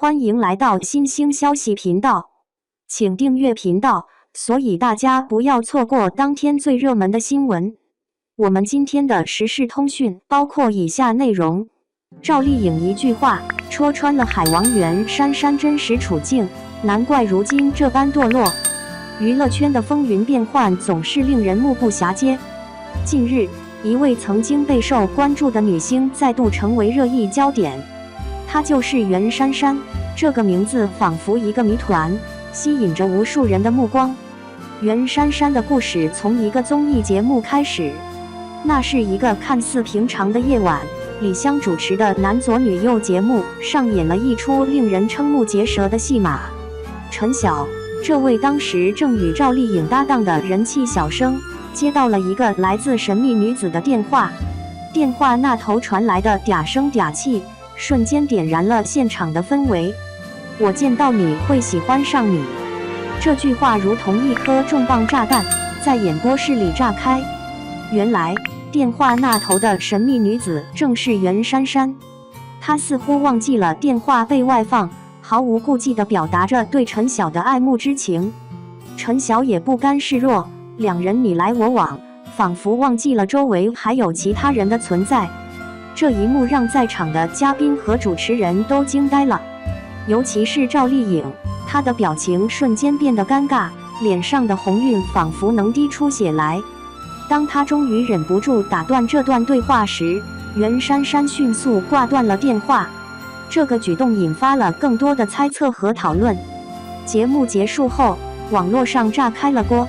欢迎来到新兴消息频道，请订阅频道，所以大家不要错过当天最热门的新闻。我们今天的时事通讯包括以下内容：赵丽颖一句话戳穿了海王袁姗姗真实处境，难怪如今这般堕落。娱乐圈的风云变幻总是令人目不暇接。近日，一位曾经备受关注的女星再度成为热议焦点，她就是袁姗姗。这个名字仿佛一个谜团，吸引着无数人的目光。袁姗姗的故事从一个综艺节目开始，那是一个看似平常的夜晚，李湘主持的男左女右节目上演了一出令人瞠目结舌的戏码。陈晓，这位当时正与赵丽颖搭档的人气小生，接到了一个来自神秘女子的电话，电话那头传来的嗲声嗲气，瞬间点燃了现场的氛围。我见到你会喜欢上你，这句话如同一颗重磅炸弹，在演播室里炸开。原来，电话那头的神秘女子正是袁姗姗。她似乎忘记了电话被外放，毫无顾忌地表达着对陈晓的爱慕之情。陈晓也不甘示弱，两人你来我往，仿佛忘记了周围还有其他人的存在。这一幕让在场的嘉宾和主持人都惊呆了，尤其是赵丽颖，她的表情瞬间变得尴尬，脸上的红晕仿佛能滴出血来。当她终于忍不住打断这段对话时，袁姗姗迅速挂断了电话。这个举动引发了更多的猜测和讨论。节目结束后，网络上炸开了锅，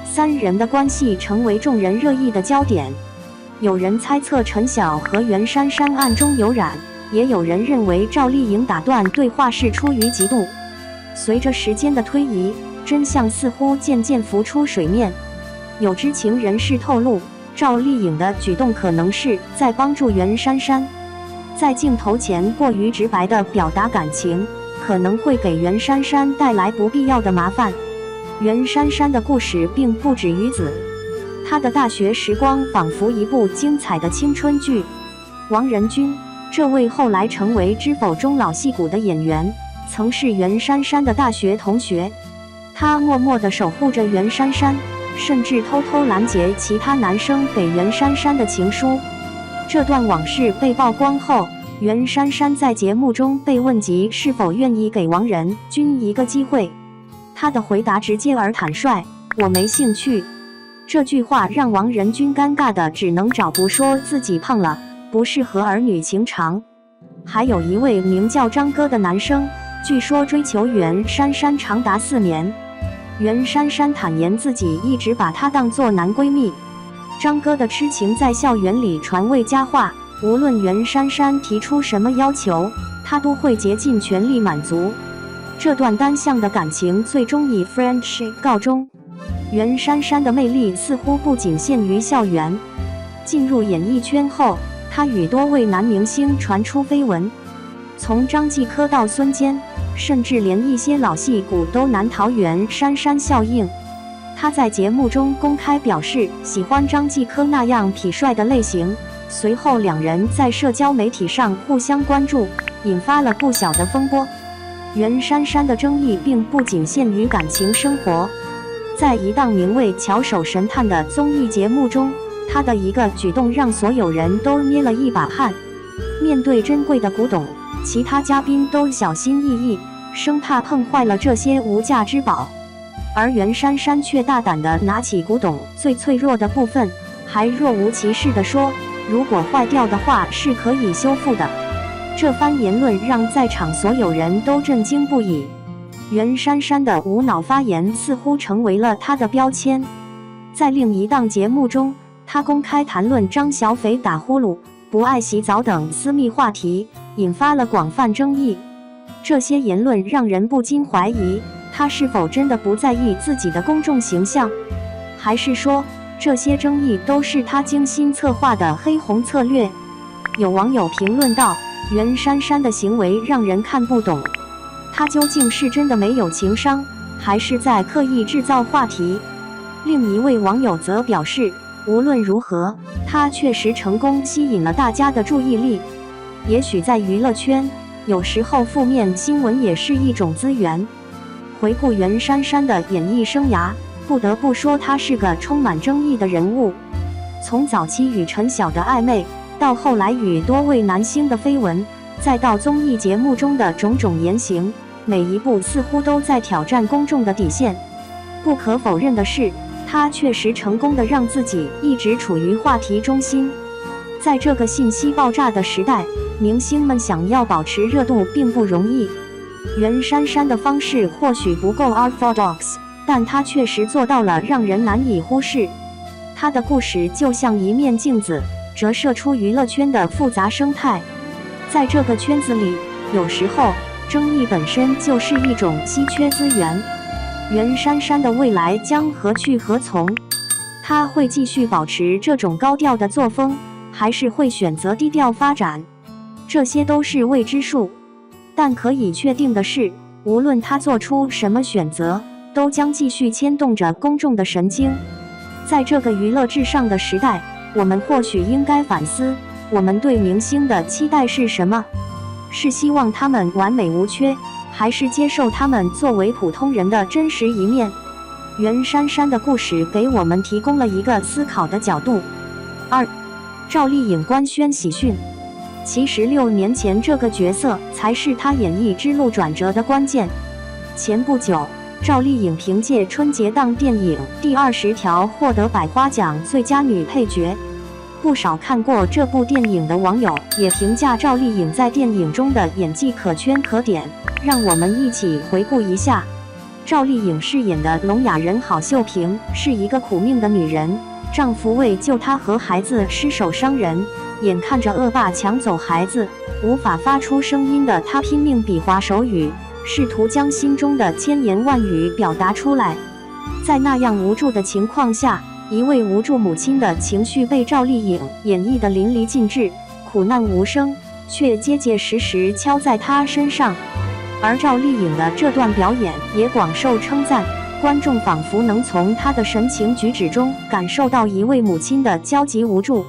三人的关系成为众人热议的焦点。有人猜测陈晓和袁姗姗暗中有染，也有人认为赵丽颖打断对话是出于嫉妒。随着时间的推移，真相似乎渐渐浮出水面。有知情人士透露，赵丽颖的举动可能是在帮助袁姗姗，在镜头前过于直白地表达感情，可能会给袁姗姗带来不必要的麻烦。袁姗姗的故事并不止于此，她的大学时光仿佛一部精彩的青春剧。王仁君，这位后来成为《知否》中老戏骨的演员，曾是袁姗姗的大学同学。他默默地守护着袁姗姗，甚至偷偷拦截其他男生给袁姗姗的情书。这段往事被曝光后，袁姗姗在节目中被问及是否愿意给王仁君一个机会，她的回答直接而坦率：“我没兴趣。”这句话让王仁君尴尬的只能找补说自己胖了，不适合儿女情长。还有一位名叫张哥的男生，据说追求袁姗姗长达4年。袁姗姗坦言自己一直把她当作男闺蜜。张哥的痴情在校园里传为佳话，无论袁姗姗提出什么要求，他都会竭尽全力满足。这段单向的感情最终以 friendship 告终。袁姗姗的魅力似乎不仅限于校园，进入演艺圈后，她与多位男明星传出绯闻，从张继科到孙坚，甚至连一些老戏骨都难逃袁姗姗效应。她在节目中公开表示喜欢张继科那样痞帅的类型，随后两人在社交媒体上互相关注，引发了不小的风波。袁姗姗的争议并不仅限于感情生活，在一档名为《巧手神探》的综艺节目中，她的一个举动让所有人都捏了一把汗。面对珍贵的古董，其他嘉宾都小心翼翼，生怕碰坏了这些无价之宝，而袁姗姗却大胆地拿起古董最脆弱的部分，还若无其事地说，如果坏掉的话是可以修复的。这番言论让在场所有人都震惊不已。袁姗姗的无脑发言似乎成为了她的标签。在另一档节目中，她公开谈论张小斐打呼噜、不爱洗澡等私密话题，引发了广泛争议。这些言论让人不禁怀疑，她是否真的不在意自己的公众形象，还是说这些争议都是她精心策划的黑红策略？有网友评论道，袁姗姗的行为让人看不懂，她究竟是真的没有情商，还是在刻意制造话题？另一位网友则表示，无论如何，她确实成功吸引了大家的注意力。也许在娱乐圈，有时候负面新闻也是一种资源。回顾袁姗姗的演艺生涯，不得不说她是个充满争议的人物。从早期与陈晓的暧昧，到后来与多位男星的绯闻，再到综艺节目中的种种言行，每一步似乎都在挑战公众的底线。不可否认的是，她确实成功地让自己一直处于话题中心。在这个信息爆炸的时代，明星们想要保持热度并不容易。袁姗姗的方式或许不够 orthodox， 但她确实做到了让人难以忽视。她的故事就像一面镜子，折射出娱乐圈的复杂生态。在这个圈子里，有时候争议本身就是一种稀缺资源。袁姗姗的未来将何去何从？她会继续保持这种高调的作风，还是会选择低调发展？这些都是未知数。但可以确定的是，无论她做出什么选择，都将继续牵动着公众的神经。在这个娱乐至上的时代，我们或许应该反思，我们对明星的期待是什么？是希望他们完美无缺，还是接受他们作为普通人的真实一面？袁姗姗的故事给我们提供了一个思考的角度。2. 赵丽颖官宣喜讯。其实6年前这个角色才是她演艺之路转折的关键。前不久，赵丽颖凭借春节档电影《第20条》获得百花奖最佳女配角。不少看过这部电影的网友也评价赵丽颖在电影中的演技可圈可点。让我们一起回顾一下，赵丽颖饰演的聋哑人郝秀萍是一个苦命的女人，丈夫为救她和孩子失手伤人，眼看着恶霸抢走孩子，无法发出声音的她拼命比划手语，试图将心中的千言万语表达出来。在那样无助的情况下，一位无助母亲的情绪被赵丽颖演绎得淋漓尽致，苦难无声，却结结实实敲在她身上。而赵丽颖的这段表演也广受称赞，观众仿佛能从她的神情举止中感受到一位母亲的焦急无助。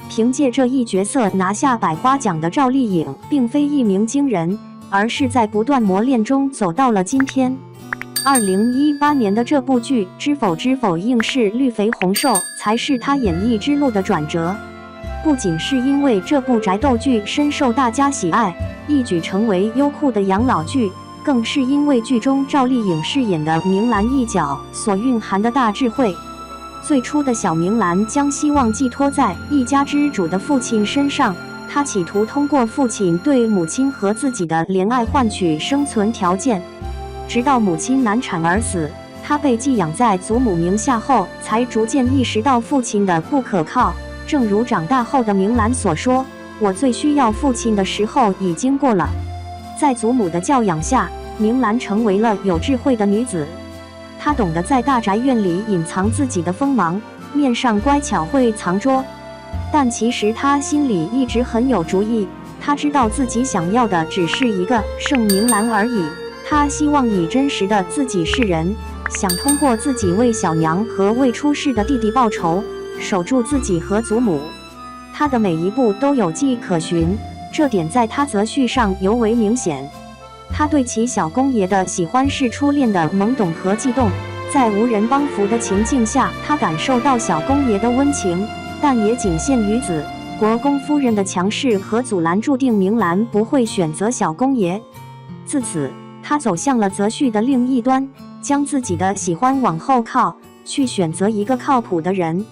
凭借这一角色拿下百花奖的赵丽颖，并非一鸣惊人，而是在不断磨练中走到了今天。2018年的这部剧《知否知否应是绿肥红瘦》才是她演艺之路的转折。不仅是因为这部宅斗剧深受大家喜爱，一举成为优酷的养老剧，更是因为剧中赵丽颖饰演的明兰一角所蕴含的大智慧。最初的小明兰将希望寄托在一家之主的父亲身上，她企图通过父亲对母亲和自己的怜爱换取生存条件。直到母亲难产而死，她被寄养在祖母名下后，才逐渐意识到父亲的不可靠。正如长大后的明兰所说，我最需要父亲的时候已经过了。在祖母的教养下，明兰成为了有智慧的女子。她懂得在大宅院里隐藏自己的锋芒，面上乖巧会藏拙，但其实她心里一直很有主意。她知道自己想要的只是一个盛明兰而已。她希望以真实的自己示人，想通过自己为小娘和未出世的弟弟报仇，守住自己和祖母。她的每一步都有迹可循，这点在她择婿上尤为明显。她对其小公爷的喜欢是初恋的懵懂和悸动，在无人帮扶的情境下，她感受到小公爷的温情，但也仅限于此。国公夫人的强势和阻拦注定明兰不会选择小公爷。自此，她走向了择婿的另一端，将自己的喜欢往后靠，去选择一个靠谱的人。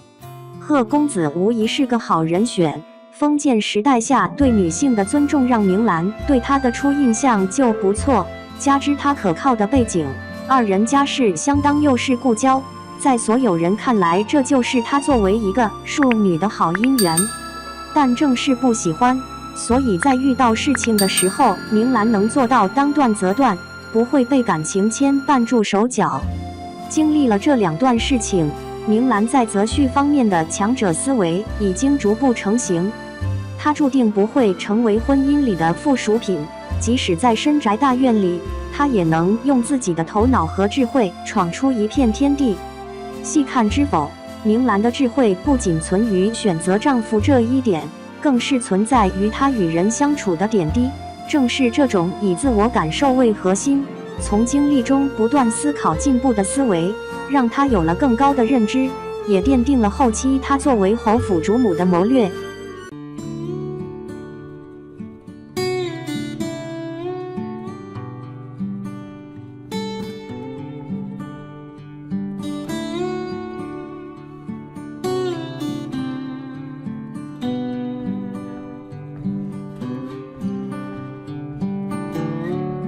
贺公子无疑是个好人选。封建时代下对女性的尊重让明兰对他的初印象就不错，加之他可靠的背景，二人家世相当又是故交，在所有人看来这就是他作为一个庶女的好姻缘。但正是不喜欢，所以在遇到事情的时候，明兰能做到当断则断，不会被感情牵绊住手脚。经历了这两段事情，明兰在择婿方面的强者思维已经逐步成型。她注定不会成为婚姻里的附属品，即使在深宅大院里，她也能用自己的头脑和智慧闯出一片天地。细看知否，明兰的智慧不仅存于选择丈夫这一点，更是存在于她与人相处的点滴，正是这种以自我感受为核心，从经历中不断思考进步的思维，让他有了更高的认知，也奠定了后期他作为侯府主母的谋略